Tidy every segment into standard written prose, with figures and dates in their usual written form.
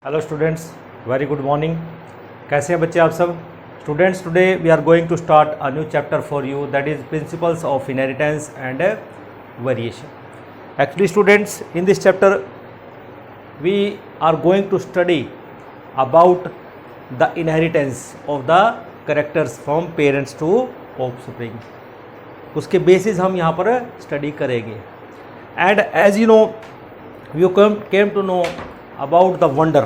Hello students, very good morning. कैसे हैं बच्चे आप सब? Students, today we are going to start a new chapter for you, that is principles of inheritance and variation. Actually students, in this chapter we are going to study about the inheritance of the characters from parents to offspring. उसके basis हम यहाँ पर study करेंगे। And as you know, you came to know about the wonder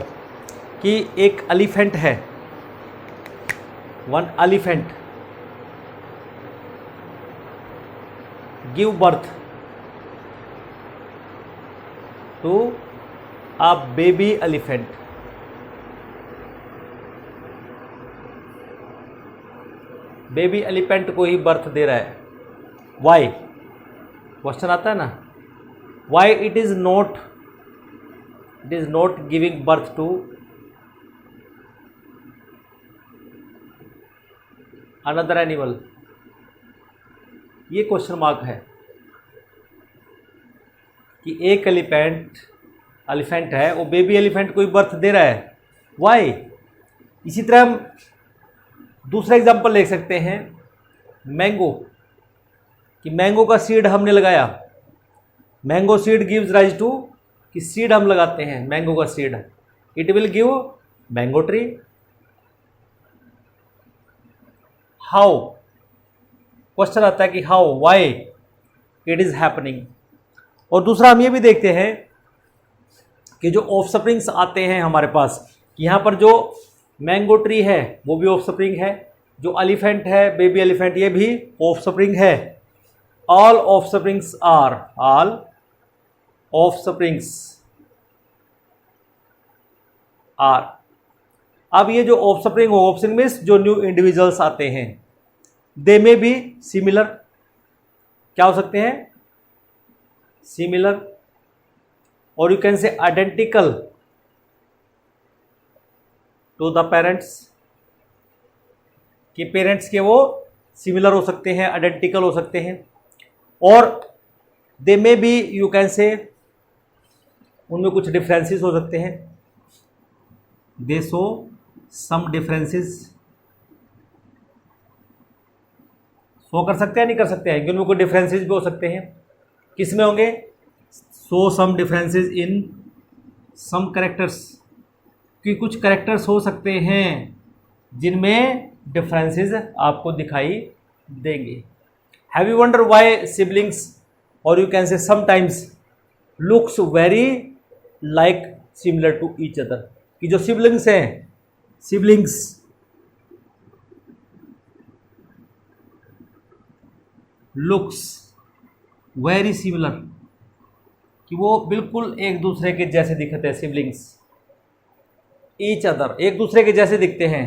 कि एक elephant है, one elephant give birth to a baby elephant. Baby elephant को ही बर्थ दे रहा है। वाई? क्वेश्चन आता है ना, why it is not giving birth to another animal? ये क्वेश्चन मार्क है कि एक एलिफेंट है, वो बेबी एलिफेंट को ही बर्थ दे रहा है। वाई? इसी तरह हम दूसरा एग्जांपल ले सकते हैं, मैंगो, कि मैंगो का सीड हमने लगाया। Mango seed gives rise to, कि सीड हम लगाते हैं मैंगो का seed, it will give mango tree. How? Question आता है कि how, why it is happening. और दूसरा हम ये भी देखते हैं कि जो ऑफस्प्रिंग्स आते हैं हमारे पास, यहाँ पर जो मैंगो ट्री है वो भी ऑफस्प्रिंग है, जो एलिफेंट है बेबी एलिफेंट ये भी ऑफस्प्रिंग है। All offsprings are. अब ये जो ऑफस्प्रिंग मीन्स जो न्यू इंडिविजुअल्स आते हैं, दे में भी सिमिलर, क्या हो सकते हैं? सिमिलर, और you can say identical to the parents, कि पेरेंट्स के वो सिमिलर हो सकते हैं, आइडेंटिकल हो सकते हैं। और दे में भी यू कैन से उनमें कुछ डिफरेंसेस हो सकते हैं। They show some differences, show कर सकते हैं नहीं कर सकते हैं, उनमें कोई डिफरेंसेस भी हो सकते हैं। किस में होंगे? Show some differences in some characters, कि कुछ कैरेक्टर्स हो सकते हैं जिनमें डिफरेंसेस आपको दिखाई देंगे। Have you wonder why siblings, और you can say sometimes, looks very like similar to each other, कि जो सिबलिंग्स हैं, सिबलिंग्स लुक्स वेरी सिमिलर, कि वो बिल्कुल एक दूसरे के जैसे दिखते हैं। सिबलिंग्स ईच अदर, एक दूसरे के जैसे दिखते हैं।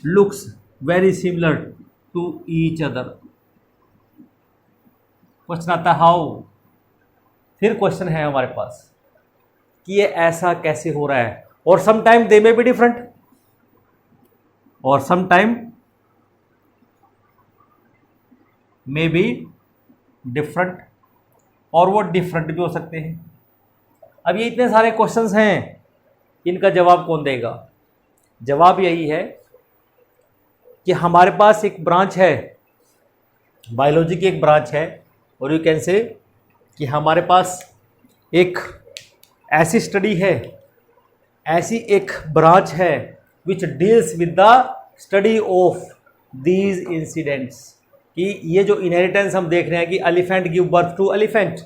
Looks very similar to each other. Question आता है हाउ। फिर क्वेश्चन है हमारे पास कि ये ऐसा कैसे हो रहा है। और सम टाइम दे में बी डिफरेंट, और some time may be different, और वो डिफरेंट भी हो सकते हैं। अब ये इतने सारे क्वेश्चंस हैं, इनका जवाब कौन देगा? जवाब यही है कि हमारे पास एक ब्रांच है, बायोलॉजी की एक ब्रांच है, और यू कैन से कि हमारे पास एक ऐसी स्टडी है, ऐसी एक ब्रांच है which deals with the study of these incidents, कि ये जो इनहेरिटेंस हम देख रहे हैं कि elephant give birth to elephant,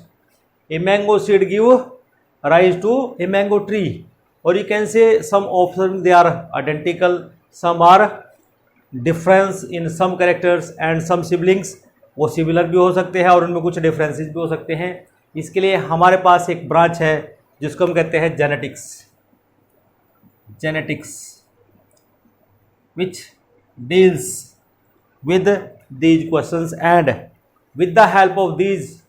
a mango seed give rise to a mango tree, और you can say some offspring they are identical, some are difference in some characters, and some siblings वो similar भी हो सकते हैं और उनमें कुछ differences भी हो सकते हैं। इसके लिए हमारे पास एक ब्रांच है जिसको हम कहते हैं genetics which deals with these questions, and with the help of these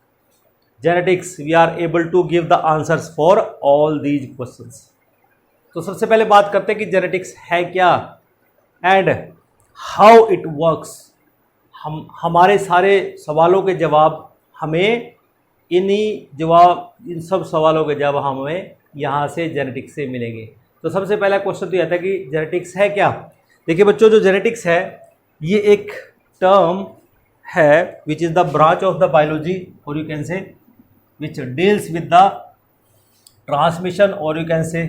genetics we are able to give the answers for all these questions. तो सबसे पहले बात करते हैं कि जेनेटिक्स है क्या एंड हाउ इट वर्क्स। हमारे सारे सवालों के जवाब हमें इन सब सवालों के जवाब हमें यहाँ से जेनेटिक्स से मिलेंगे। तो सबसे पहला क्वेश्चन तो यह था कि जेनेटिक्स है क्या। देखिए बच्चों, जो जेनेटिक्स है ये एक टर्म है which is the branch of the biology, और you can say which deals with the transmission, और you can say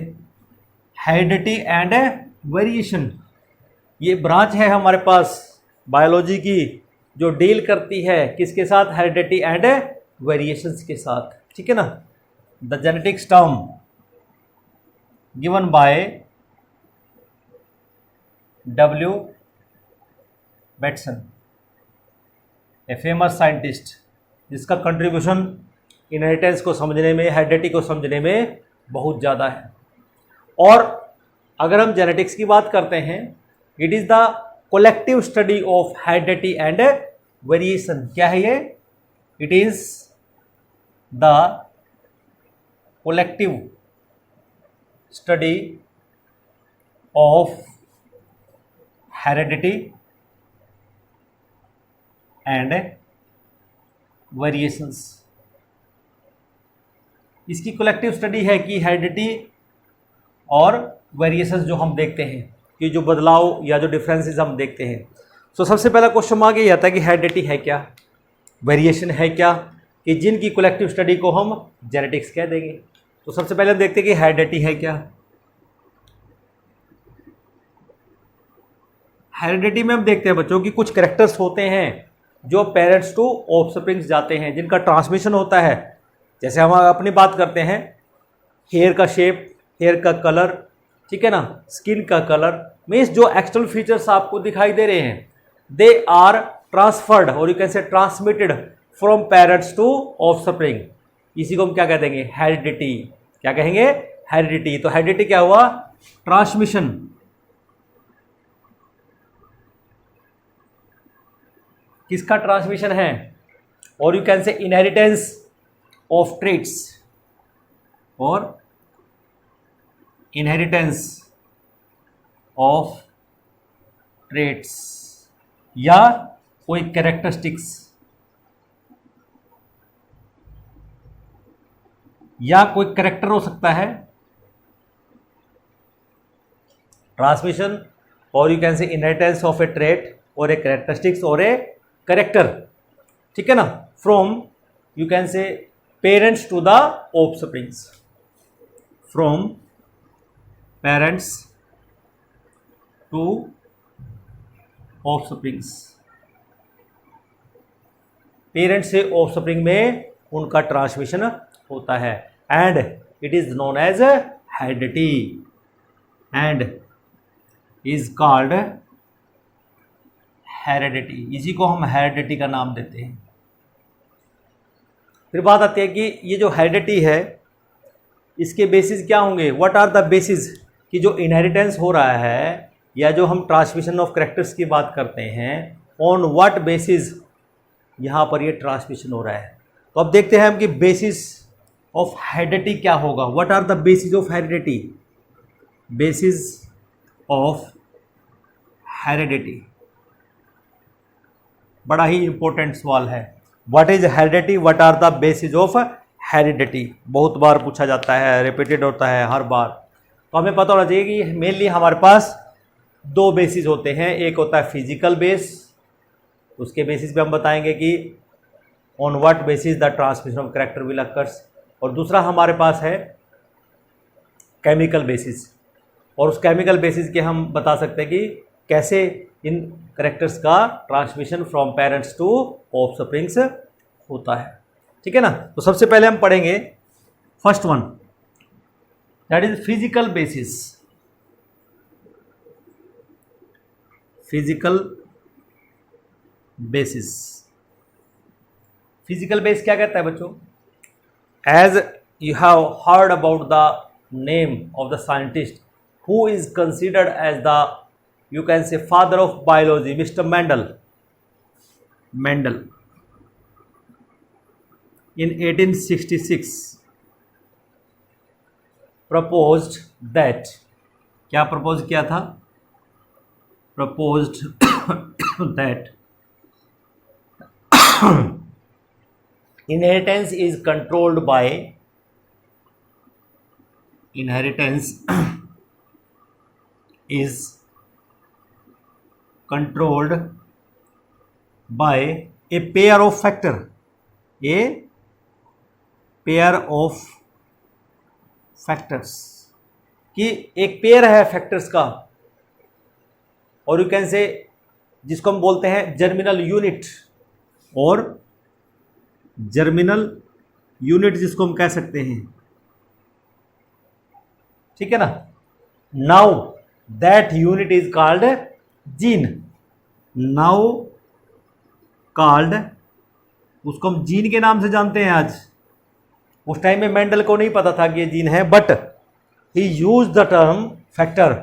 heredity and variation. ये ब्रांच है हमारे पास बायोलॉजी की जो डील करती है किसके साथ, हेरिडिटी एंड वेरिएशंस के साथ, ठीक है ना। The genetics term given by W. Bateson, a famous scientist, जिसका कंट्रीब्यूशन इनहेरिटेंस को समझने में, हेरिडिटी को समझने में बहुत ज़्यादा है। और अगर हम जेनेटिक्स की बात करते हैं, it is the collective study of heredity and variation. क्या है ये? It is the collective study of heredity and variations. इसकी कलेक्टिव स्टडी है कि हेरिडिटी और वेरिएशंस जो हम देखते हैं, कि जो बदलाव या जो डिफरेंसेस हम देखते हैं। सो सबसे पहला क्वेश्चन आ गया था कि हेरिडिटी है क्या, वेरिएशन है क्या, कि जिनकी कलेक्टिव स्टडी को हम जेनेटिक्स कह देंगे। तो सबसे पहले हम देखते हैं कि हेरिडिटी है क्या। हेरिडिटी में हम देखते हैं बच्चों कि कुछ कैरेक्टर्स होते हैं जो पेरेंट्स टू ऑफस्प्रिंग्स जाते हैं, जिनका ट्रांसमिशन होता है। जैसे हम अपनी बात करते हैं, हेयर का शेप, हेयर का कलर, ठीक है ना, स्किन का कलर, मीन्स जो एक्सटर्नल फीचर्स आपको दिखाई दे रहे हैं, दे आर ट्रांसफर्ड और you can say transmitted from parents to offspring. इसी को हम क्या कह देंगे, हेरिडिटी। क्या कहेंगे? हेरिडिटी। तो हेरिडिटी क्या हुआ? ट्रांसमिशन। किसका ट्रांसमिशन है? और you can say inheritance of traits, और इनहेरिटेंस ऑफ ट्रेट्स, या कोई कैरेक्टरिस्टिक्स, या कोई कैरेक्टर हो सकता है। ट्रांसमिशन और you can say inheritance of a trait और ए कैरेक्टरिस्टिक्स और ए करेक्टर, ठीक है ना, from you can say parents to the offsprings, from parents to offsprings. Parents से ऑफस्प्रिंग में उनका ट्रांसमिशन होता है, and it is known as heredity and is called heredity. इसी को हम हेरिडिटी का नाम देते हैं। फिर बात आती है कि ये जो हेरिडिटी है इसके बेसिस क्या होंगे, व्हाट आर द बेसिस, कि जो इनहेरिटेंस हो रहा है या जो हम ट्रांसमिशन ऑफ कैरेक्टर्स की बात करते हैं, ऑन व्हाट बेसिस यहाँ पर ये ट्रांसमिशन हो रहा है। तो अब देखते हैं हम कि बेसिस ऑफ हेरिडिटी क्या होगा। What are the basis of heredity? Basis of heredity बड़ा ही इंपॉर्टेंट सवाल है। What is heredity, what are the basis of heredity, बहुत बार पूछा जाता है, रिपीटेड होता है हर बार। तो हमें पता होना चाहिए कि मेनली हमारे पास दो बेसिस होते हैं। एक होता है फिजिकल बेस, उसके बेसिस पे हम बताएंगे कि on what basis the transmission of character will occurs, और दूसरा हमारे पास है केमिकल बेसिस, और उस केमिकल बेसिस के हम बता सकते हैं कि कैसे इन कैरेक्टर्स का transmission from parents to offsprings होता है, ठीक है ना। तो सबसे पहले हम पढ़ेंगे first one, that is physical basis. Physical basis, physical base क्या कहता है बच्चों? As you have heard about the name of the scientist who is considered as the, you can say, father of biology, Mr. Mendel. In 1866 proposed that, क्या propose किया था? proposed that inheritance is controlled by is controlled by a pair of factor, a pair of factors, कि एक pair है factors का, और you can से जिसको हम बोलते हैं जर्मिनल यूनिट, और जर्मिनल यूनिट जिसको हम कह सकते हैं, ठीक है ना। Now that unit is called gene, now called, उसको हम जीन के नाम से जानते हैं आज। उस टाइम में मेंडल को नहीं पता था कि ये जीन है, but he use the term factor,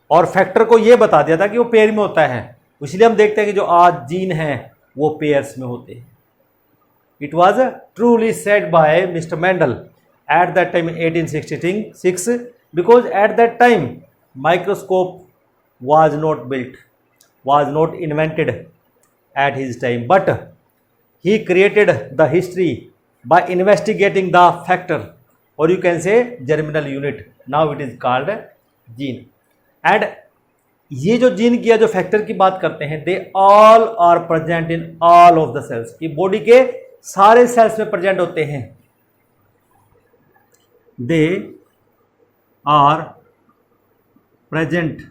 और फैक्टर को ये बता दिया था कि वो पेयर में होता है, इसलिए हम देखते हैं कि जो आज जीन है वो पेयर्स में होते हैं। It was truly said bye mister Mendel at that time 1866, because at that time microscope was not built, was not invented at his time, but he created the history by investigating the factor, or you can say germinal unit. Now it is called gene. And ये जो gene की या जो factor की बात करते हैं, they all are present in all of the cells, कि बॉडी के सारे सेल्स में प्रेजेंट होते हैं। दे आर प्रेजेंट,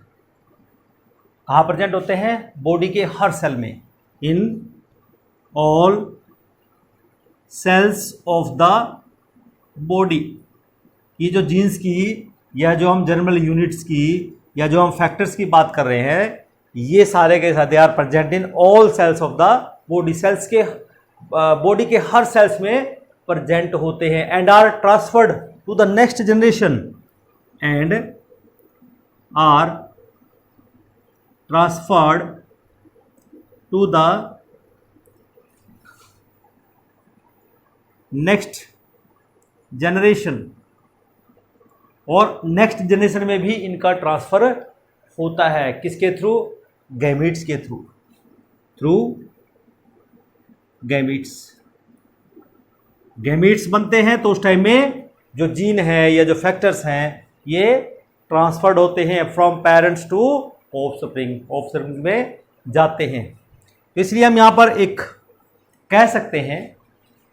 कहाँ प्रेजेंट होते हैं? बॉडी के हर सेल में, in all cells of the body. ये जो जीन्स की या जो हम जर्मिनल यूनिट्स की या जो हम फैक्टर्स की बात कर रहे हैं, ये सारे के साथ they are present in all cells of the body, cells के बॉडी के हर सेल्स में प्रेजेंट होते हैं, and are transferred to the next generation, and are transferred to the next generation, और नेक्स्ट जनरेशन में भी इनका ट्रांसफर होता है। किसके थ्रू? गैमीट्स के थ्रू, थ्रू गैमीट्स। गैमीट्स बनते हैं तो उस टाइम में जो जीन है या जो फैक्टर्स हैं ये ट्रांसफर्ड होते हैं from parents to offspring, offspring में जाते हैं। तो इसलिए हम यहाँ पर एक कह सकते हैं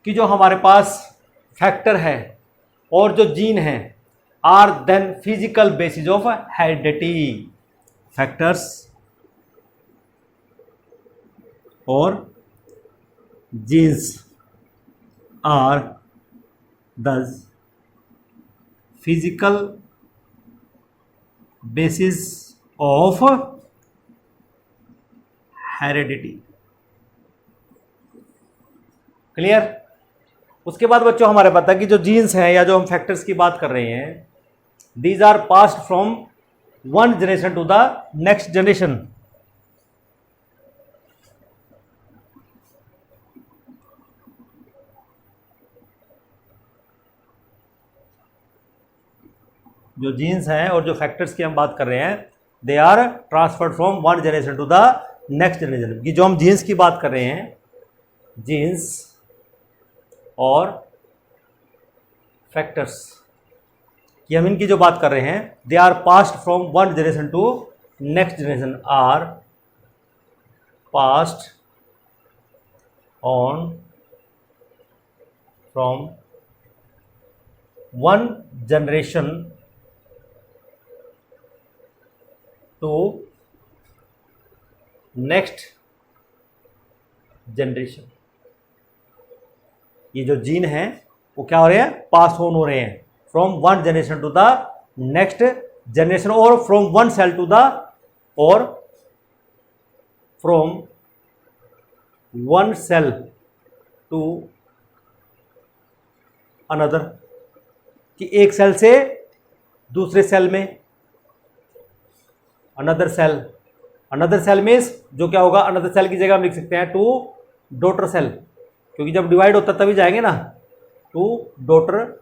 कि जो हमारे पास फैक्टर है और जो जीन है are then physical basis of heredity. Factors और genes are this physical basis of heredity. Clear? उसके बाद बच्चों हमारे पता कि जो जीन्स हैं या जो हम फैक्टर्स की बात कर रहे हैं, these are passed from one generation to the next generation. जो जीन्स हैं और जो फैक्टर्स की हम बात कर रहे हैं, they are transferred from one generation to the next generation. कि जो हम जीन्स की बात कर रहे हैं, जीन्स और फैक्टर्स कि हम इनकी जो बात कर रहे हैं, they are passed from one generation to next generation, are passed on from one generation to next generation. ये जो जीन है वो क्या हो रहे हैं? पास ऑन हो रहे हैं from one generation to the next generation, और from one cell to the, और from one cell to another, कि एक सेल से दूसरे सेल में, another cell. Another cell means जो क्या होगा, अनदर सेल की जगह हम लिख सकते हैं टू डॉटर सेल, क्योंकि जब डिवाइड होता तभी जाएंगे ना, to daughter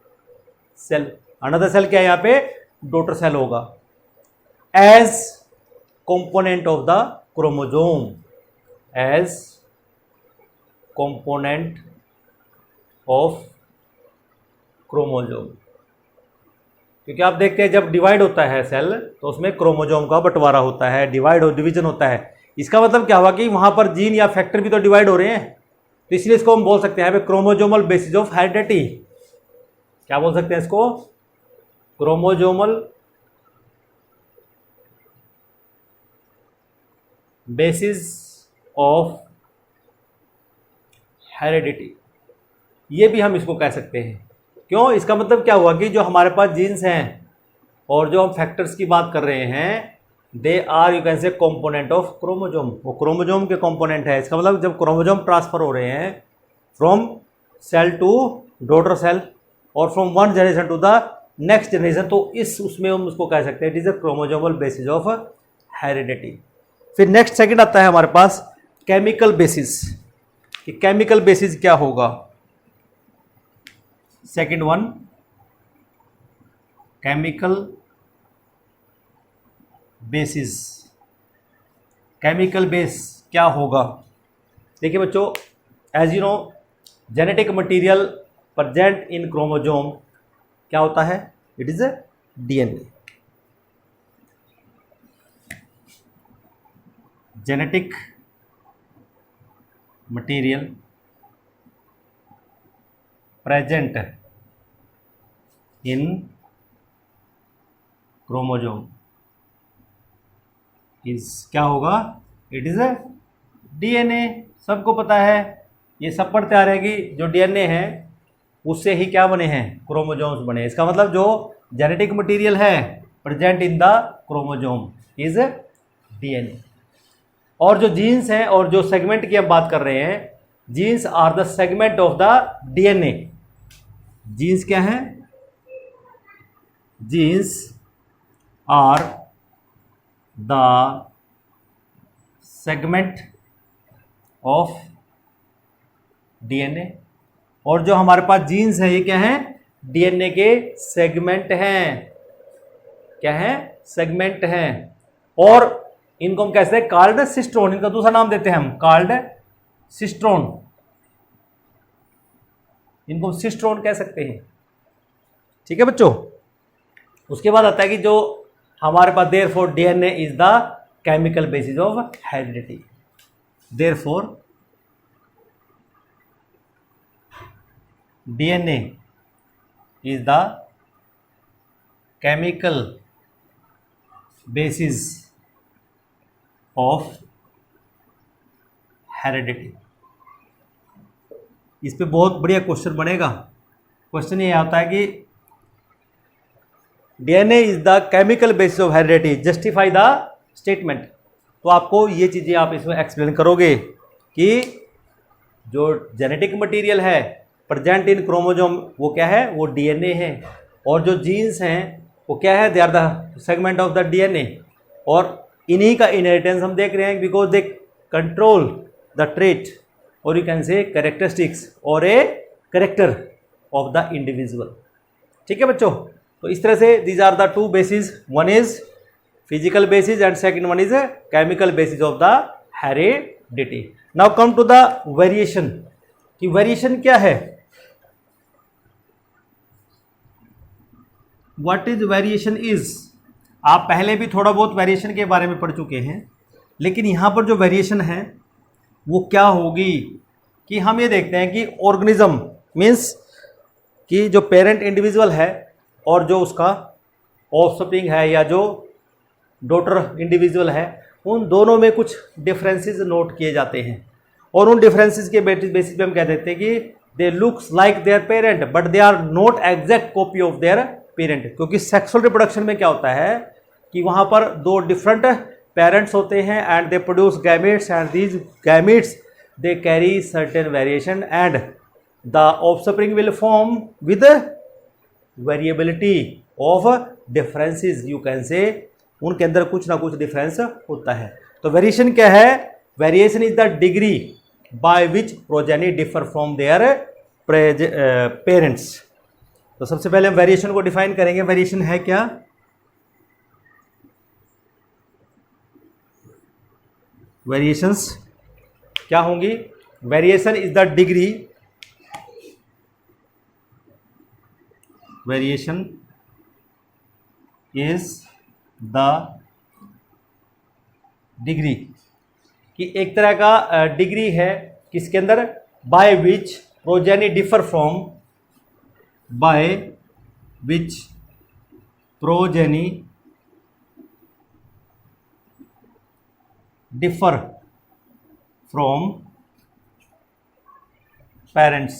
cell. Another cell क्या है यहाँ पे? डॉटर सेल होगा। As component of the chromosome, as component of chromosome. क्योंकि आप देखते हैं जब डिवाइड होता है सेल तो उसमें क्रोमोजोम का बंटवारा होता है, डिवीजन होता है। इसका मतलब क्या हुआ कि वहां पर जीन या फैक्टर भी तो डिवाइड हो रहे हैं, तो इसलिए इसको हम बोल सकते हैं क्रोमोजोमल बेसिस ऑफ हेरिडिटी। क्या बोल सकते हैं इसको? क्रोमोजोमल बेसिस ऑफ हेरिडिटी, ये भी हम इसको कह सकते हैं। क्यों? इसका मतलब क्या हुआ कि जो हमारे पास जीन्स हैं और जो हम फैक्टर्स की बात कर रहे हैं, they are you can say component of chromosome, वो क्रोमोजोम के कंपोनेंट है। इसका मतलब जब क्रोमोजोम ट्रांसफर हो रहे हैं from cell to daughter cell और from one generation to the next generation, तो इस उसमें हम उसको कह सकते हैं it is a chromosomal basis of heredity. फिर नेक्स्ट सेकंड आता है हमारे पास केमिकल बेसिस, कि केमिकल बेसिस क्या होगा। Second one, chemical basis, chemical base क्या होगा। देखिए बच्चों, as you know genetic material present in chromosome क्या होता है? It is a DNA. Genetic material present in chromosome is क्या होगा? It is a DNA. सबको पता है, ये सब पढ़ते आ रहे हैं कि जो डीएनए है उससे ही क्या बने हैं? क्रोमोजोम्स बने। इसका मतलब जो जेनेटिक मटेरियल है present in the chromosome is DNA. और जो जीन्स हैं और जो सेगमेंट की हम बात कर रहे हैं, genes are the segment of the DNA. Genes क्या है? Genes are the segment of DNA. और जो हमारे पास जीन्स है ये क्या है? डीएनए के सेगमेंट हैं। क्या है? सेगमेंट हैं। और इनको हम कैसे? कॉल्ड सिस्ट्रोन। इनका दूसरा नाम देते हैं हम कॉल्ड सिस्ट्रोन। इनको सिस्ट्रोन कह सकते हैं। ठीक है बच्चों। उसके बाद आता है कि जो हमारे पास therefore DNA is the chemical basis of heredity. Therefore DNA is the chemical basis of heredity. इस पे बहुत बढ़िया क्वेश्चन बनेगा। क्वेश्चन ये आता है कि DNA is the chemical basis of heredity, justify the statement. तो आपको ये चीज़ें आप इसमें एक्सप्लेन करोगे कि जो जेनेटिक मटेरियल है प्रेजेंट इन क्रोमोजोम वो क्या है? वो डीएनए है। और जो जीन्स हैं वो क्या है? They are the segment of the DNA. और इन्हीं का इनहेरिटेंस हम देख रहे हैं because they control the trait और यू कैन से कैरेक्टरिस्टिक्स और a character of the individual. ठीक है बच्चों। तो इस तरह से these are the two basis, one is physical basis and second one is chemical basis of the heredity. Now come to the variation, कि variation क्या है? What is variation is? आप पहले भी थोड़ा बहुत वेरिएशन के बारे में पढ़ चुके हैं, लेकिन यहाँ पर जो वेरिएशन है वो क्या होगी कि हम ये देखते हैं कि ऑर्गेनिज्म मीन्स कि जो पेरेंट इंडिविजुअल है और जो उसका ऑफस्प्रिंग है या जो डॉटर इंडिविजुअल है, उन दोनों में कुछ डिफरेंसेस नोट किए जाते हैं। और उन डिफरेंसेस के बेसिस पे हम कह देते हैं कि they looks like their parent but they are not exact copy of their parent. क्योंकि सेक्सुअल रिप्रोडक्शन में क्या होता है कि वहाँ पर दो डिफरेंट पेरेंट्स होते हैं and they produce gametes and these gametes they carry certain variation and the offspring will form with variability of differences, you can से उनके अंदर कुछ ना कुछ डिफरेंस होता है। तो वेरिएशन क्या है? Variation is the degree by which progeny differ from their parents. तो सबसे पहले हम वेरिएशन को डिफाइन करेंगे। वेरिएशन है क्या? वेरिएशंस क्या होंगी? Variation is the degree, variation is the degree, कि एक तरह का डिग्री है किसके अंदर, by which progeny differ from, by which progeny differ from parents,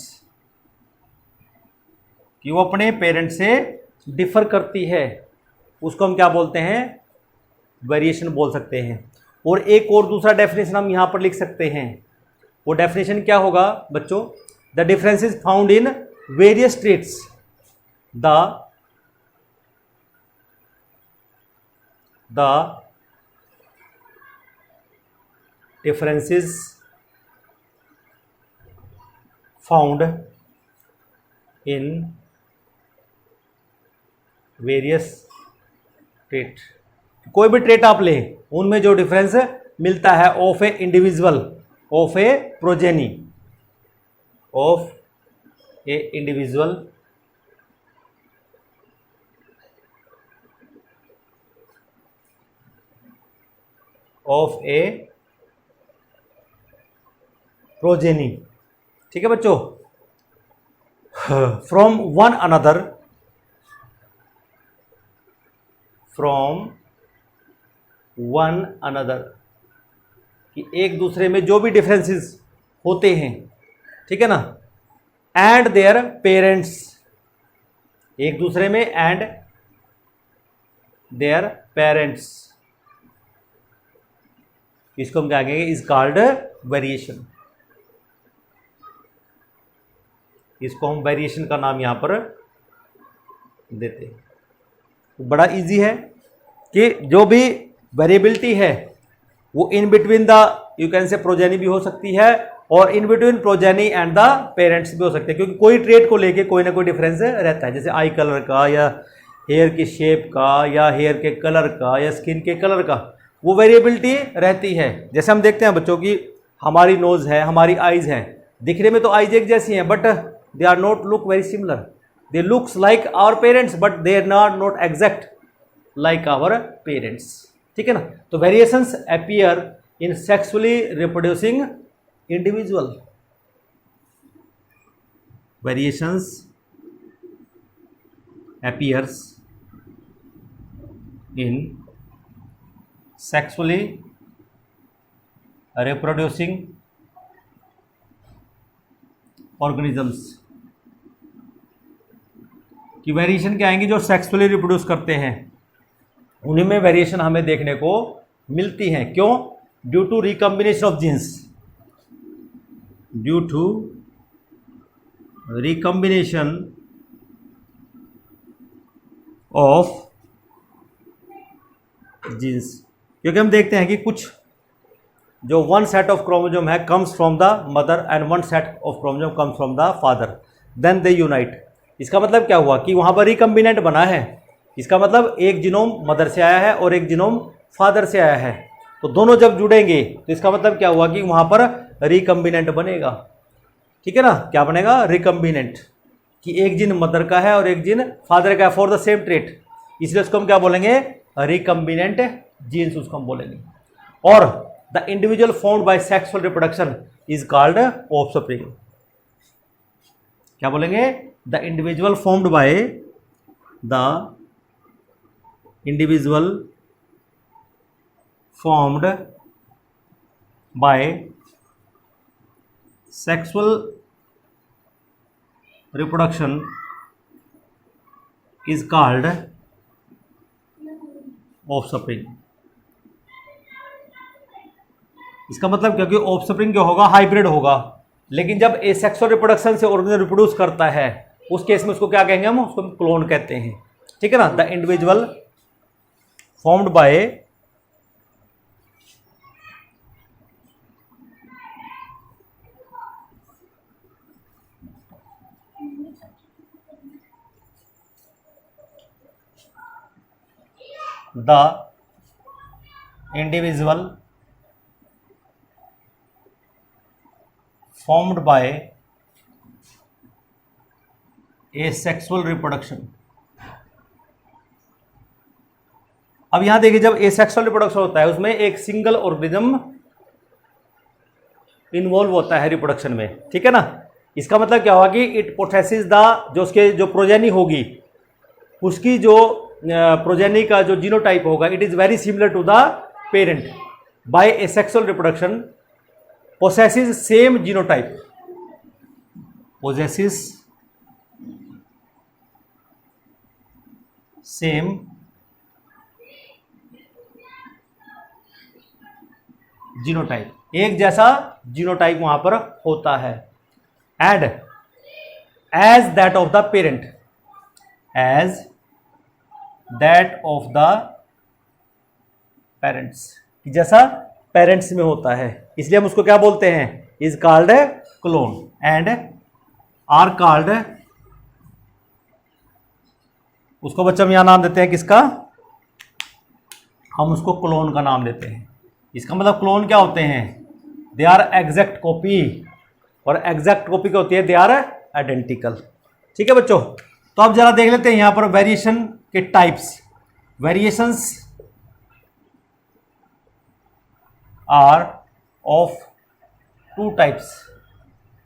कि वो अपने पेरेंट्स से डिफर करती है, उसको हम क्या बोलते हैं, वेरिएशन बोल सकते हैं। और एक और दूसरा डेफिनेशन हम यहां पर लिख सकते हैं, वो डेफिनेशन क्या होगा बच्चों, the difference is found in various traits, the differences found in various trait, कोई भी ट्रेट आप ले उनमें जो डिफरेंस मिलता है of A individual, of A progeny, of A individual of A progeny, ठीक है बच्चों, from one another, from one another, कि एक दूसरे में जो भी डिफरेंसेस होते हैं, ठीक है ना, एंड देयर पेरेंट्स, एक दूसरे में एंड देयर पेरेंट्स, इसको हम क्या कहेंगे, इज कॉल्ड वेरिएशन, इसको हम वेरिएशन का नाम यहां पर देते हैं। तो बड़ा इजी है कि जो भी वेरिएबिलिटी है वो in between the, you can से प्रोजेनी भी हो सकती है और in between progeny and the parents भी हो सकते हैं, क्योंकि कोई ट्रेट को लेके कोई ना कोई डिफरेंस रहता है, जैसे आई कलर का या हेयर की शेप का या हेयर के कलर का या स्किन के कलर का, वो वेरिएबिलिटी रहती है। जैसे हम देखते हैं बच्चों की हमारी नोज है, हमारी आईज हैं, दिखने में तो आईज एक जैसी हैं but they are not look very similar, they looks like our parents but they are not exact like our parents, ठीक है ना। तो variations appear in sexually reproducing individual, variations appears in sexually reproducing organisms, कि variation क्या आएंगी जो sexually reproduce करते हैं, उन्हीं में वेरिएशन हमें देखने को मिलती हैं। क्यों? Due to recombination of genes, due to recombination of genes, क्योंकि हम देखते हैं कि कुछ जो वन सेट ऑफ क्रोमोसोम है comes from the mother and one set of chromosome comes from the father, then they unite. इसका मतलब क्या हुआ कि वहाँ पर रिकम्बिनेंट बना है, इसका मतलब एक जीनोम मदर से आया है और एक जीनोम फादर से आया है, तो दोनों जब जुड़ेंगे तो इसका मतलब क्या हुआ कि वहाँ पर रिकम्बिनेंट बनेगा, ठीक है ना। क्या बनेगा? रिकम्बिनेंट, कि एक जीन मदर का है और एक जीन फादर का है फॉर द सेम ट्रेट, इसलिए उसको हम क्या बोलेंगे? रिकम्बिनेंट जीन्स उसको हम बोलेंगे। और the individual formed by sexual reproduction is called offspring. क्या बोलेंगे? The individual formed by the individual formed by sexual reproduction is called offspring. इसका मतलब क्योंकि ऑफस्प्रिंग जो होगा हाइब्रिड होगा, लेकिन जब एसेक्सुअल रिप्रोडक्शन से ऑर्गेनिज्म रिप्रोड्यूस करता है उस केस में उसको क्या कहेंगे? हम उसको क्लोन कहते हैं, ठीक है ना। The individual formed by the individual formed by asexual reproduction अब यहां देखिए, जब एसेक्सुअल रिप्रोडक्शन होता है उसमें एक सिंगल ऑर्गेनिज्म इन्वॉल्व होता है रिप्रोडक्शन में, ठीक है ना। इसका मतलब क्या होगा कि इट पोथेसिस द, जो उसके जो प्रोजेनी होगी उसकी जो प्रोजेनी का जो जीनोटाइप होगा, it is very similar to the parent by asexual reproduction possesses same genotype, possesses same genotype, एक जैसा जीनोटाइप वहां पर होता है। And as that of the parent, as that of the parents, जैसा पेरेंट्स में होता है, इसलिए हम उसको क्या बोलते हैं, is called clone and are called, उसको बच्चों हम यहां नाम देते हैं किसका, हम उसको क्लोन का नाम देते हैं। इसका मतलब क्लोन क्या होते हैं, दे आर एग्जैक्ट कॉपी, और एग्जैक्ट कॉपी क्या होती है, दे आर आइडेंटिकल। ठीक है बच्चों, तो अब जरा देख लेते हैं यहां पर वेरिएशन के types. Variations are of two types,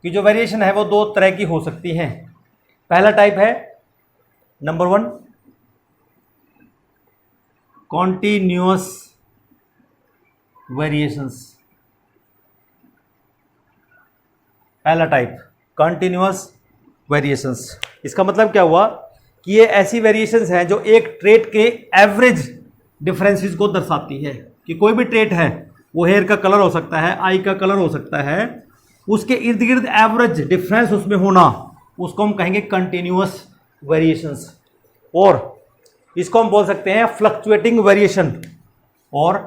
कि जो वेरिएशन है वो दो तरह की हो सकती हैं। पहला टाइप है नंबर 1 कॉन्टिन्यूअस वेरिएशंस, पहला टाइप कॉन्टिन्यूअस वेरिएशंस। इसका मतलब क्या हुआ कि ये ऐसी वेरिएशंस हैं जो एक ट्रेट के एवरेज डिफरेंसेस को दर्शाती है, कि कोई भी ट्रेट है, वो हेयर का कलर हो सकता है, आई का कलर हो सकता है, उसके इर्द गिर्द एवरेज डिफरेंस उसमें होना, उसको हम कहेंगे कंटिन्यूअस वेरिएशंस। और इसको हम बोल सकते हैं फ्लक्चुएटिंग वेरिएशन, और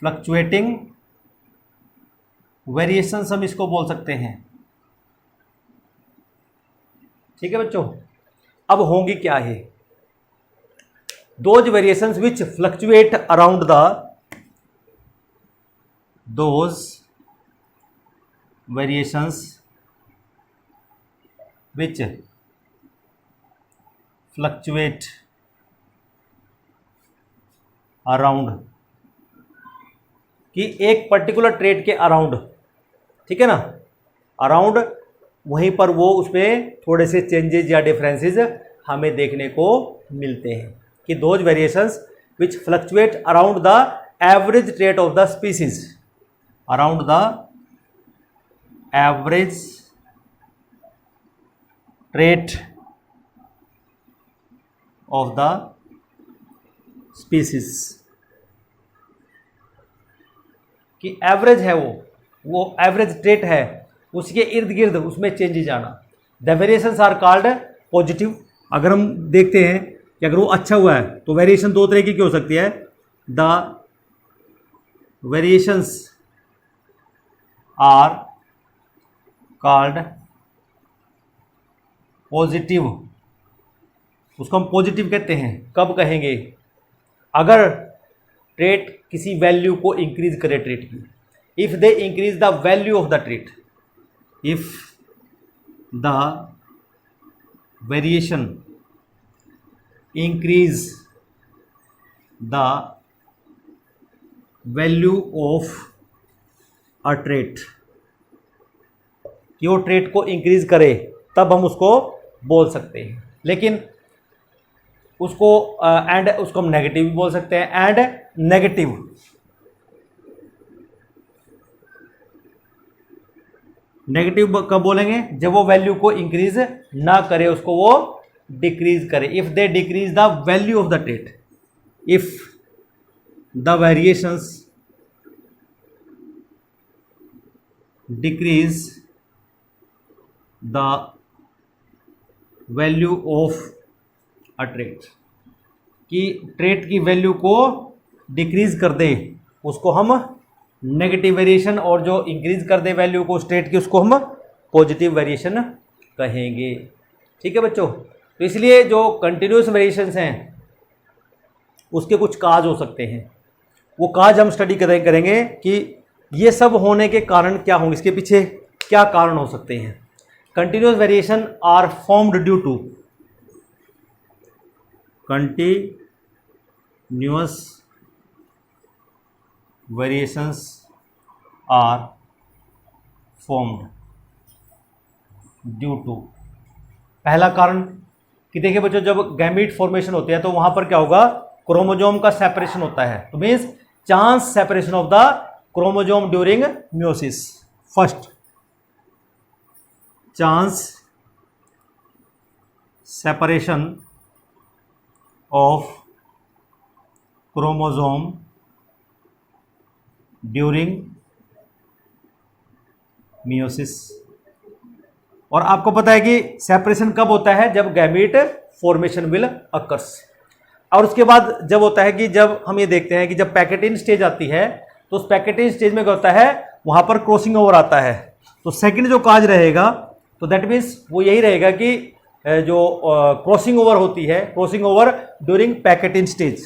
फ्लक्चुएटिंग वेरिएशंस हम इसको बोल सकते हैं। ठीक है बच्चों, अब होंगी क्या है, those variations which fluctuate around the, those variations which fluctuate around, कि एक पर्टिकुलर ट्रेट के अराउंड, ठीक है ना, अराउंड, वहीं पर वो उसमें थोड़े से चेंजेस या डिफरेंसेस हमें देखने को मिलते हैं, कि those variations which fluctuate around the average trait of the species, around the average trait of the species, कि एवरेज है वो एवरेज ट्रेट है, उसके इर्द गिर्द उसमें चेंजेस आना, the variations are called positive. अगर हम देखते हैं कि अगर वो अच्छा हुआ है तो वेरिएशन दो तरह की हो सकती है, the variations are called positive, उसको हम पॉजिटिव कहते हैं। कब कहेंगे, अगर ट्रेट किसी वैल्यू को इंक्रीज करे ट्रेट की, if they increase the value of the trait, if the variation increase the value of a trait, कि वो ट्रेट को इंक्रीज करे, तब हम उसको बोल सकते हैं। लेकिन उसको एंड उसको हम नेगेटिव भी बोल सकते हैं, एंड नेगेटिव, नेगेटिव कब बोलेंगे, जब वो वैल्यू को इंक्रीज ना करे, उसको वो डिक्रीज करे। If they decrease the value of the trait, if the variations decrease the value of a trait, कि ट्रेट की वैल्यू को डिक्रीज कर दे, उसको हम नेगेटिव वेरिएशन, और जो इंक्रीज कर दे वैल्यू को स्टेट की, उसको हम पॉजिटिव वेरिएशन कहेंगे। ठीक है बच्चों, तो इसलिए जो कंटिन्यूस वेरिएशंस हैं उसके कुछ काज हो सकते हैं, वो काज हम स्टडी करेंगे कि ये सब होने के कारण क्या होंगे, इसके पीछे क्या कारण हो सकते हैं। Continuous variation are formed due to continuous variations are formed due to, पहला कारण कि देखिए बच्चों, जब गैमीट फॉर्मेशन होती है तो वहां पर क्या होगा, क्रोमोजोम का सेपरेशन होता है, तो means chance separation of the chromosome during meiosis. First, chance separation of chromosome during meiosis. और आपको पता है कि सेपरेशन कब होता है, जब गैमीट फॉर्मेशन विल अकर्स। और उसके बाद जब होता है कि जब हम ये देखते हैं कि जब पैकेटिन स्टेज आती है तो उस पैकेटिन स्टेज में क्या होता है, वहां पर क्रॉसिंग ओवर आता है। तो सेकंड जो काज रहेगा, तो दैट मीन्स वो यही रहेगा कि जो क्रॉसिंग ओवर होती है, crossing over during pachytene stage,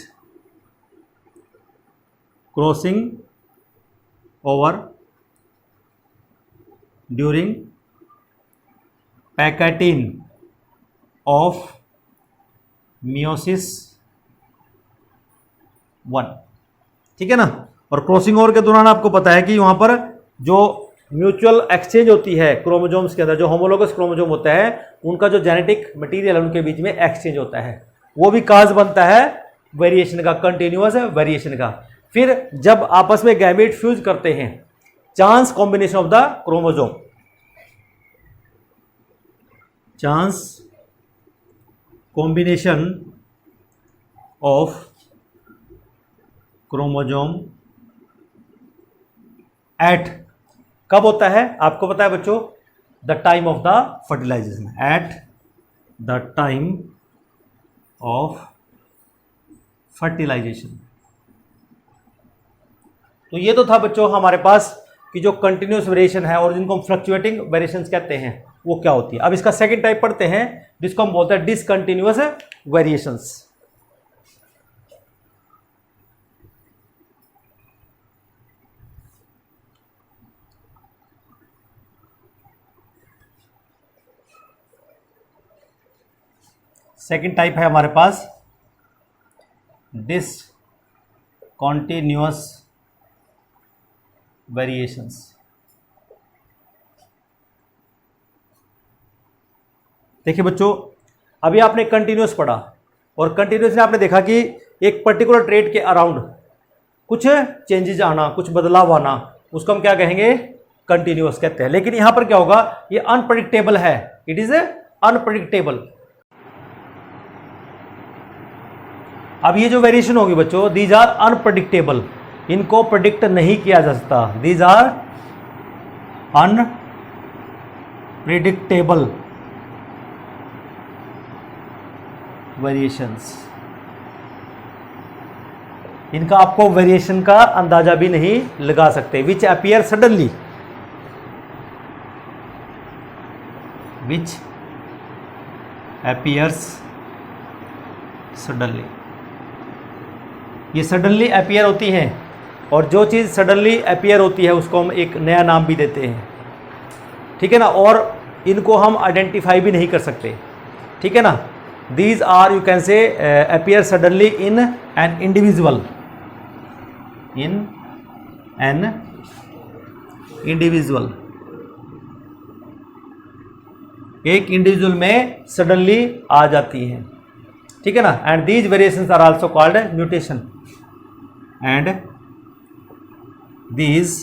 crossing over during pachytene of meiosis 1, ठीक है ना। और क्रॉसिंग ओवर के दौरान आपको पता है कि वहां पर जो म्यूचुअल एक्सचेंज होती है क्रोमोजोम्स के अंदर, जो होमोलोगस क्रोमोजोम होता है, उनका जो जेनेटिक मटेरियल है उनके बीच में एक्सचेंज होता है, वो भी काज बनता है वेरिएशन का, कंटिन्यूअस वेरिएशन का। फिर जब आपस में गैमेट फ्यूज करते हैं, chance combination of the chromosome, chance combination of chromosome at, कब होता है आपको पता है बच्चों, the time of the fertilization, at the time of fertilization. तो ये तो था बच्चों हमारे पास कि जो कंटिन्यूस वेरिएशन है और जिनको हम फ्लक्चुएटिंग वेरिएशंस कहते हैं वो क्या होती है। अब इसका सेकंड टाइप पढ़ते हैं जिसको हम बोलते हैं डिसकंटिन्यूअस वेरिएशंस। सेकंड टाइप है हमारे पास डिसकंटिन्यूअस वेरिएशंस। देखिए बच्चों, अभी आपने कंटिन्यूअस पढ़ा और कंटिन्यूअस में आपने देखा कि एक पर्टिकुलर ट्रेट के अराउंड कुछ चेंजेस आना, कुछ बदलाव आना, उसको हम क्या कहेंगे, कंटिन्यूअस कहते हैं। लेकिन यहां पर क्या होगा, ये अनप्रेडिक्टेबल है, इट इज अनप्रेडिक्टेबल। अब ये जो वेरिएशन होगी बच्चों, दीज आर अनप्रेडिक्टेबल, इनको प्रेडिक्ट नहीं किया जा सकता, दीज आर अनप्रेडिक्टेबल वेरिएशंस। इनका आपको वेरिएशन का अंदाजा भी नहीं लगा सकते। विच अपीयर सडनली, विच अपीयर्स सडनली, ये सडनली अपीयर होती हैं और जो चीज़ सडनली अपीयर होती है उसको हम एक नया नाम भी देते हैं, ठीक है ना। और इनको हम आइडेंटिफाई भी नहीं कर सकते, ठीक है ना। These are, you can say, appear suddenly in an individual, in an individual, एक इंडिविजुअल में सडनली आ जाती हैं, ठीक है ना। And these variations are also called mutation, and these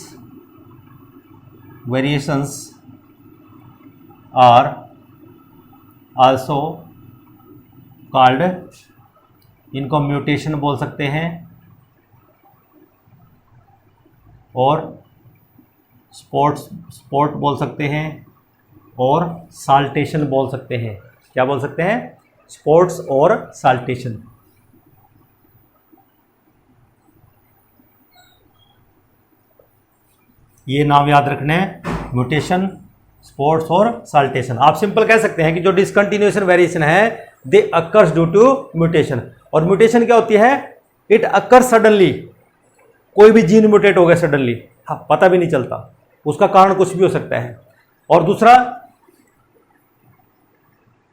variations are also called, इनको म्यूटेशन बोल सकते हैं और स्पोर्ट बोल सकते हैं और साल्टेशन बोल सकते हैं। क्या बोल सकते हैं, स्पोर्ट्स और साल्टेशन। ये नाम याद रखने हैं, म्यूटेशन, स्पोर्ट्स और साल्टेशन। आप सिंपल कह सकते हैं कि जो डिसकंटिन्यूएशन वेरिएशन है दे अकर्स ड्यू टू म्यूटेशन। और म्यूटेशन क्या होती है, इट अकर्स सडनली, कोई भी जीन म्यूटेट हो गया सडनली, हाँ पता भी नहीं चलता, उसका कारण कुछ भी हो सकता है। और दूसरा,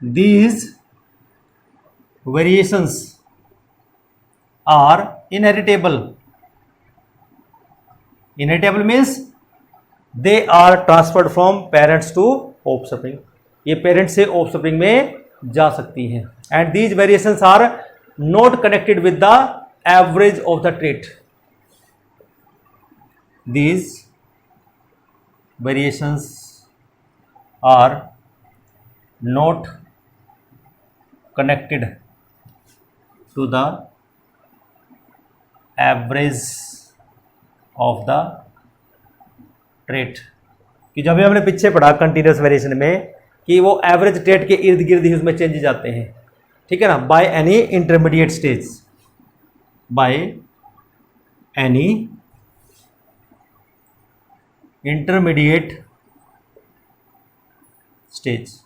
these variations are inheritable. Inheritable means they are transferred from parents to offspring. ये पेरेंट से ऑफस्प्रिंग में जा सकती हैं. And these variations are not connected with the average of the trait. These variations are not connected to the average of the trait. कि जब हमने पीछे पढ़ा कंटिन्यूस वेरिएशन में कि वो एवरेज ट्रेट के इर्द गिर्द ही उसमें चेंजेस आते हैं. ठीक है ना. By any intermediate stage. By any intermediate stage.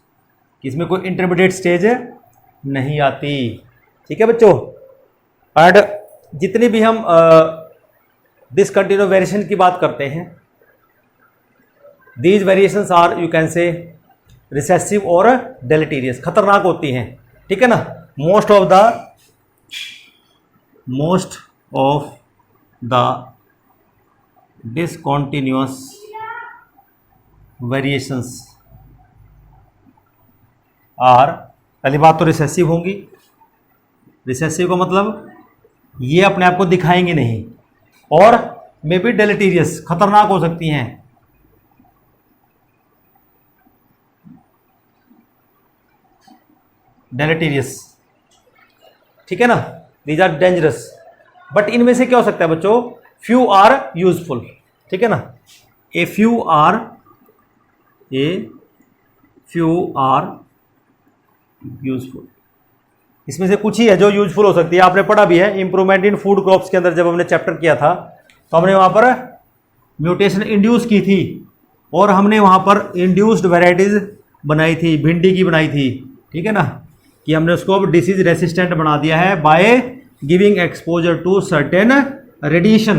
इसमें कोई इंटरमीडिएट स्टेज नहीं आती. ठीक है बच्चों. एंड जितनी भी हम डिसकंटिन्यूअस वेरिएशन की बात करते हैं, these variations are you can say recessive और डेलेटीरियस. खतरनाक होती हैं. ठीक है ना. Most of the discontinuous variations are, पहली बात तो रिसेसिव होंगी. रिसेसिव का मतलब ये अपने आप को दिखाएंगे नहीं, और मे बी डेलेटीरियस, खतरनाक हो सकती हैं. डेलेटीरियस. ठीक है ना. These are dangerous. बट इनमें से क्या हो सकता है बच्चों? Few are useful. ठीक है ना. A few are useful. इसमें से कुछ ही है जो यूजफुल हो सकती है. आपने पढ़ा भी है इंप्रूवमेंट इन फूड क्रॉप्स के अंदर, जब हमने चैप्टर किया था तो हमने वहां पर म्यूटेशन इंड्यूस की थी, और हमने वहां पर इंड्यूस्ड वेराइटीज बनाई थी. भिंडी की बनाई थी. ठीक है ना. कि हमने उसको अब डिसीज रेसिस्टेंट बना दिया है by giving exposure to certain radiation,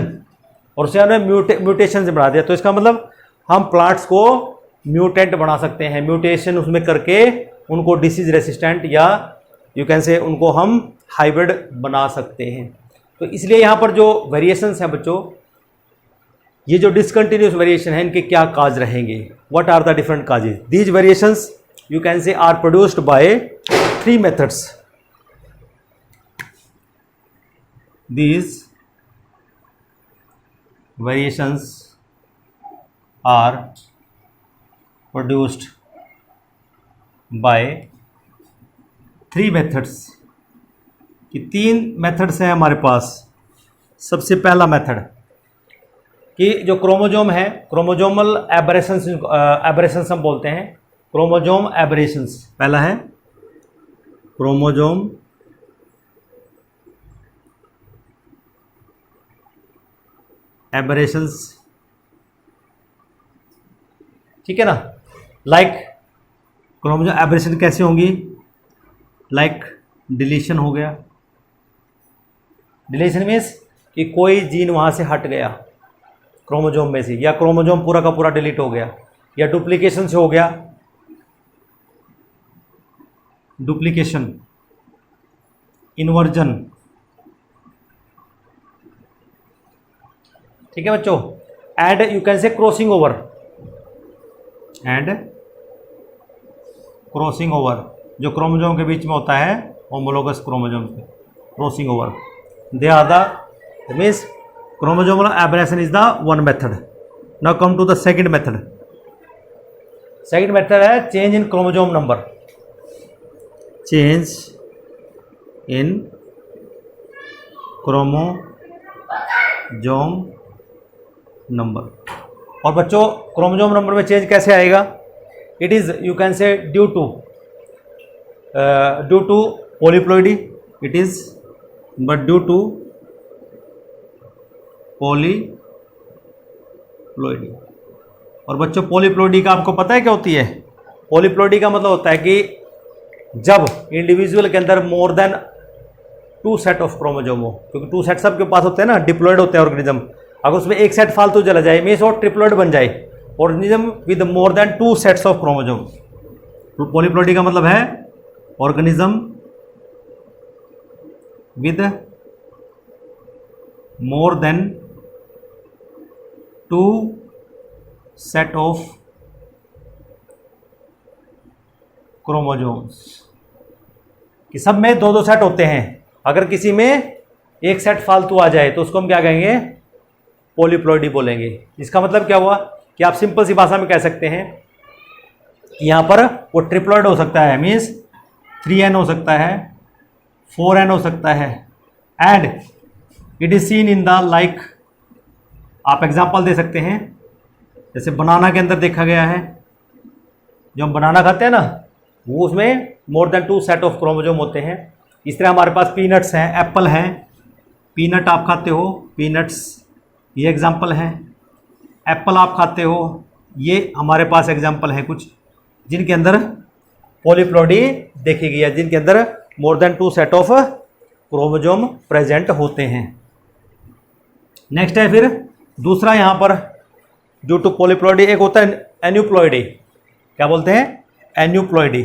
और उसे हमने म्यूटेशन से बना दिया. तो इसका मतलब हम प्लांट्स को म्यूटेंट बना सकते हैं. म्यूटेशन उसमें करके उनको डिसीज रेसिस्टेंट, या यू कैन से उनको हम हाइब्रिड बना सकते हैं. तो इसलिए यहाँ पर जो वेरिएशंस हैं बच्चों, ये जो डिसकंटिन्यूस वेरिएशन है, इनके क्या काज रहेंगे? What are the different causes? These variations you can say are produced by 3 methods. These variations are produced by 3 methods. कि 3 मेथड्स हैं हमारे पास. सबसे पहला मेथड कि जो क्रोमोजोम है, क्रोमोजोमल एबरेशंस हम बोलते हैं. क्रोमोजोम एबरेशंस पहला है. Chromosome aberrations. ठीक है ना. लाइक क्रोमोजोम एबरेशन कैसे होंगी? लाइक डिलीशन हो गया. डिलीशन मीन्स कि कोई जीन वहां से हट गया क्रोमोजोम में से, या क्रोमोजोम पूरा का पूरा डिलीट हो गया, या डुप्लीकेशन से हो गया. Duplication, inversion. ठीक है बच्चों. And you can say crossing over. And crossing over जो क्रोमोजोम के बीच में होता है, होमोलोगस क्रोमोजोम के crossing over. They are the means chromosomal aberration is the one method. Now come to the second method. Second method है change in chromosome number. Change in chromosome number. और बच्चों chromosome number में change कैसे आएगा? It is you can से due to polyploidy. It is but due to polyploidy. और बच्चों polyploidy का आपको पता है क्या होती है? पॉलीप्लॉइडी का मतलब होता है कि जब इंडिविजुअल के अंदर more than 2 set of chromosome हो, क्योंकि 2 सेट सबके पास होते हैं ना, डिप्लॉयड होते हैं ऑर्गेनिज्म. अगर उसमें एक सेट फालतू चला जाए मीन्स वो ट्रिप्लॉयड बन जाए, organism with more than 2 sets of chromosome. तो पॉलीप्लॉइडी का मतलब है organism with more than 2 set of chromosomes, कि सब में 2-2 सेट होते हैं। अगर किसी में एक सेट फालतू आ जाए तो उसको हम क्या कहेंगे, पॉलीप्लॉइडी बोलेंगे। इसका मतलब क्या हुआ कि आप सिंपल सी भाषा में कह सकते हैं यहाँ पर वो ट्रिप्लॉइड हो सकता है, मीन्स 3n हो सकता है, 4n हो सकता है, and it is seen in the like, आप एग्जांपल दे सकते हैं जैसे बनाना के अंदर देखा गया है, जो हम बनाना खाते हैं ना, वो उसमें more than 2 set of chromosome होते हैं। इस तरह हमारे पास पीनट्स हैं, एप्पल हैं, पीनट आप खाते हो, पीनट्स ये एग्जांपल हैं, एप्पल आप खाते हो, ये हमारे पास एग्जांपल है कुछ जिनके अंदर पॉलीप्लॉइडी देखी गई है, जिनके अंदर more than 2 set of chromosome present होते हैं। नेक्स्ट है फिर दूसरा यहाँ पर ड्यू टू पॉलीप्लॉइडी, एक होता है एन्यूप्लॉइडी। क्या बोलते हैं, एन्यूप्लॉइडी।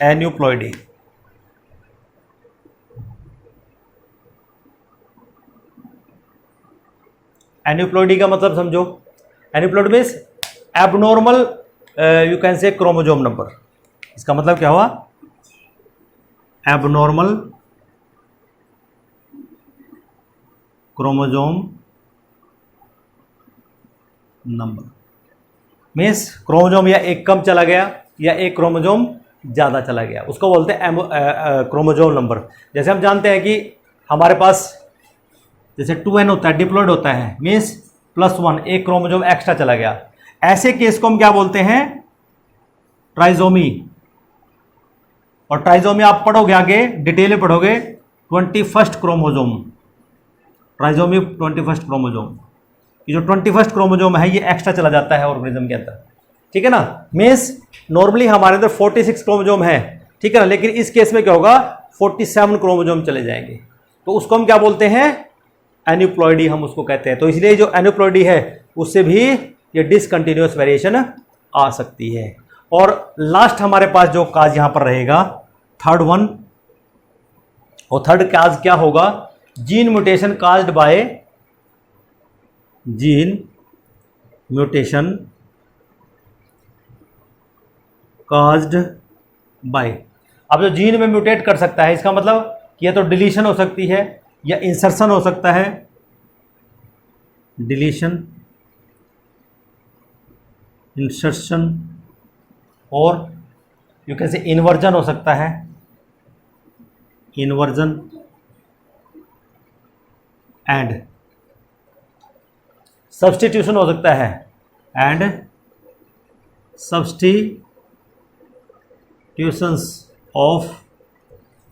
एन्यूप्लॉइडी एन्यूप्लॉइडी का मतलब समझो, aneuploidy means abnormal you can से क्रोमोजोम नंबर। इसका मतलब क्या हुआ, abnormal chromosome number means chromosome या एक कम चला गया या एक क्रोमोजोम ज़्यादा चला गया, उसको बोलते हैं क्रोमोजोम नंबर। जैसे हम जानते हैं कि हमारे पास जैसे 2n होता है, डिप्लॉइड होता है, मीन्स +1, एक क्रोमोजोम एक्स्ट्रा चला गया। ऐसे केस को हम क्या बोलते हैं, ट्राइजोमी। और ट्राइजोमी आप पढ़ोगे आगे डिटेल में पढ़ोगे, 21st chromosome, trisomy 21st chromosome. ये जो 21st क्रोमोजोम है ये एक्स्ट्रा चला जाता है ऑर्गेनिज्म के अंदर, ठीक है ना। मीन्स नॉर्मली हमारे अंदर 46 क्रोमोजोम है, ठीक है ना, लेकिन इस केस में क्या होगा, 47 क्रोमोजोम चले जाएंगे, तो उसको हम क्या बोलते हैं, एन्यूप्लॉइडी हम उसको कहते हैं। तो इसलिए जो एन्यूप्लॉइडी है उससे भी ये डिसकंटिन्यूअस वेरिएशन आ सकती है। और लास्ट हमारे पास जो काज यहां पर रहेगा, थर्ड वन, और थर्ड काज क्या होगा, gene mutation caused by, gene mutation caused by. अब जो जीन में म्यूटेट कर सकता है, इसका मतलब कि या तो डिलीशन हो सकती है या इंसर्शन हो सकता है, डिलीशन, इंसर्शन, और यू कैन से इन्वर्जन हो सकता है, इन्वर्जन, एंड सब्स्टिट्यूशन हो सकता है, and substitutions of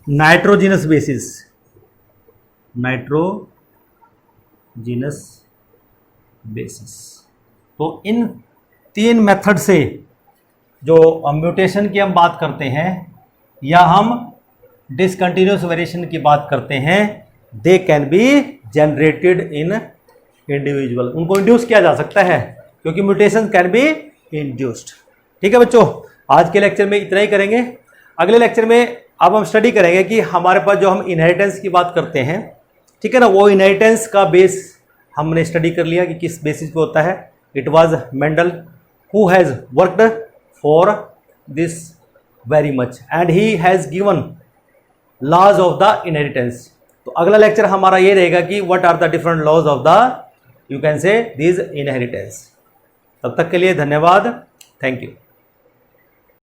nitrogenous basis, nitrogenous basis. तो इन 3 मेथड से जो म्यूटेशन की हम बात करते हैं या हम डिसकंटिन्यूअस वेरिएशन की बात करते हैं, they can be generated in individual. उनको इंड्यूस किया जा सकता है क्योंकि म्यूटेशन कैन बी इंड्यूस्ड। ठीक है बच्चों, आज के लेक्चर में इतना ही करेंगे। अगले लेक्चर में अब हम स्टडी करेंगे कि हमारे पास जो हम इनहेरिटेंस की बात करते हैं, ठीक है ना, वो इनहेरिटेंस का बेस हमने स्टडी कर लिया कि किस बेसिस पे होता है। It was Mendel who has worked for this very much and he has given laws of the inheritance. तो अगला लेक्चर हमारा ये रहेगा कि what are the different laws of the, you can say, this inheritance. तब तक के लिए धन्यवाद, थैंक यू।